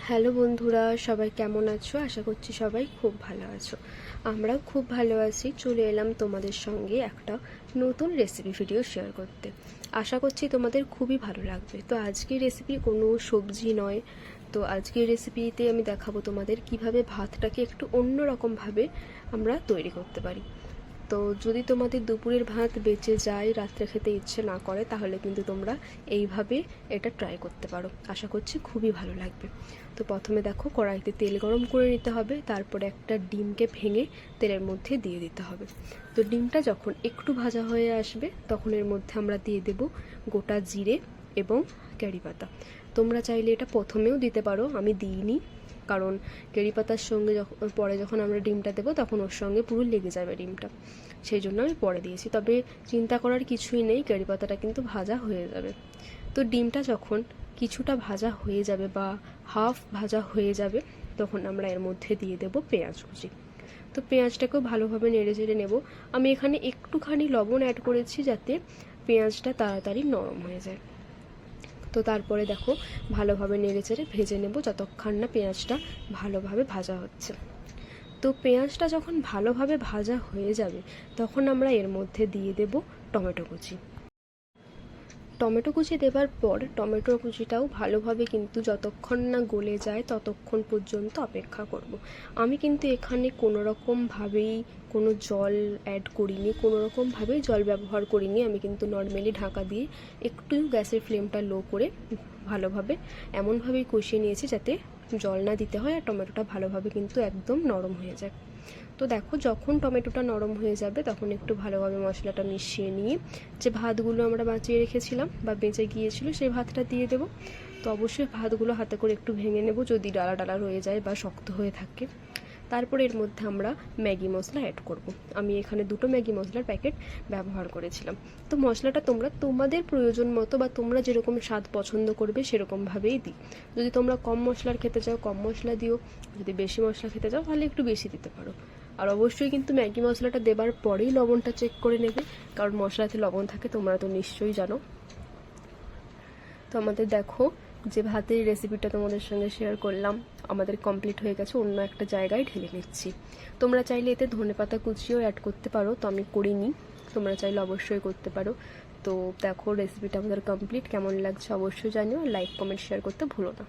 Hello বন্ধুরা, সবাই কেমন আছো? আশা করছি সবাই খুব ভালো আছো। আমরাও খুব ভালো আছি। চলে এলাম তোমাদের সঙ্গে একটা নতুন রেসিপি ভিডিও শেয়ার করতে। আশা করছি তোমাদের খুবই ভালো লাগবে। তো আজকের রেসিপি কোনো সবজি নয়। তো আজকের রেসিপিতে আমি দেখাবো তোমাদের কিভাবে ভাতটাকে একটু অন্যরকমভাবে আমরা তৈরি করতে পারি। তো যদি তোমাদের দুপুরের ভাত বেঁচে যায়, রাত্রে খেতে ইচ্ছে না করে, তাহলে কিন্তু তোমরা এইভাবে এটা ট্রাই করতে পারো। আশা করছি খুবই ভালো লাগবে। তো প্রথমে দেখো, কড়াইতে তেল গরম করে নিতে হবে। তারপরে একটা ডিমকে ভেঙে তেলের মধ্যে দিয়ে দিতে হবে। তো ডিমটা যখন একটু ভাজা হয়ে আসবে, তখন এর মধ্যে আমরা দিয়ে দেব গোটা জিরে এবং কারি পাতা। তোমরা চাইলে এটা প্রথমেও দিতে পারো, আমি দিইনি, কারণ কারি পাতার সঙ্গে যখন আমরা ডিমটা দেবো, তখন ওর সঙ্গে পুরো লেগে যাবে ডিমটা, সেই জন্য আমি পরে দিয়েছি। তবে চিন্তা করার কিছুই নেই, কারি পাতাটা কিন্তু ভাজা হয়ে যাবে। তো ডিমটা যখন কিছুটা ভাজা হয়ে যাবে বা হাফ ভাজা হয়ে যাবে, তখন আমরা এর মধ্যে দিয়ে দেব পেঁয়াজ কুচি। তো পেঁয়াজটাকেও ভালোভাবে নেড়ে চেড়ে নেব। আমি এখানে একটুখানি লবণ অ্যাড করেছি, যাতে পেঁয়াজটা তাড়াতাড়ি নরম হয়ে যায়। তো তারপরে দেখো, ভালোভাবে নেড়ে চেড়ে ভেজে নেব যতক্ষণ না পেঁয়াজটা ভালোভাবে ভাজা হচ্ছে। তো পেঁয়াজটা যখন ভালোভাবে ভাজা হয়ে যাবে, তখন আমরা এর মধ্যে দিয়ে দেব টমেটো কুচি। টমেটো কুচি দেওয়ার পর টমেটো কুচিটাও ভালোভাবে কিন্তু যতক্ষণ না গলে যায় ততক্ষণ পর্যন্ত অপেক্ষা করব। আমি কিন্তু এখানে কোনোরকমভাবেই কোনো জল অ্যাড করিনি, কোনোরকমভাবেই জল ব্যবহার করিনি। আমি কিন্তু নর্মালি ঢাকা দিয়ে একটু গ্যাসের ফ্লেমটা লো করে ভালোভাবে এমনভাবেই কষিয়ে নিয়েছি যাতে জল না দিতে হয়, আর টমেটোটা ভালোভাবে কিন্তু একদম নরম হয়ে যায়। তো দেখো, যখন টমেটোটা নরম হয়ে যাবে, তখন একটু ভালোভাবে মশলাটা মিশিয়ে নিয়ে যে ভাতগুলো আমরা বাঁচিয়ে রেখেছিলাম বা বেঁচে গিয়েছিল, সেই ভাতটা দিয়ে দেবো। তো অবশ্যই ভাতগুলো হাতে করে একটু ভেঙে নেব যদি ডালা ডালা রয়ে যায় বা শক্ত হয়ে থাকে। তারপরে এর মধ্যে আমরা ম্যাগি মশলা অ্যাড করব। আমি এখানে 2টো ম্যাগি মশলার প্যাকেট ব্যবহার করেছিলাম। তো মশলাটা তোমরা তোমাদের প্রয়োজন মতো বা তোমরা যেরকম স্বাদ পছন্দ করবে সেরকমভাবেই দিই। যদি তোমরা কম মশলার খেতে চাও কম মশলা দিও, যদি বেশি মশলা খেতে চাও তাহলে একটু বেশি দিতে পারো। আর অবশ্যই কিন্তু ম্যাগি মশলাটা দেবার পরেই লবণটা চেক করে নেবে, কারণ মশলাতে লবণ থাকে, তোমরা তো নিশ্চয়ই জানো। তো আমাদের দেখো, যে ভাতের রেসিপিটা তোমাদের সঙ্গে শেয়ার করলাম আমাদের কমপ্লিট হয়ে গেছে। অন্য একটা জায়গায় ঢেলে নিচ্ছি। তোমরা চাইলে এতে ধনেপাতা কুচিও অ্যাড করতে পারো, তো আমি করিনি, তোমরা চাইলে অবশ্যই করতে পারো। তো দেখো, রেসিপিটা আমাদের কমপ্লিট। কেমন লাগছে অবশ্যই জানিও, লাইক কমেন্ট শেয়ার করতে ভুলো না।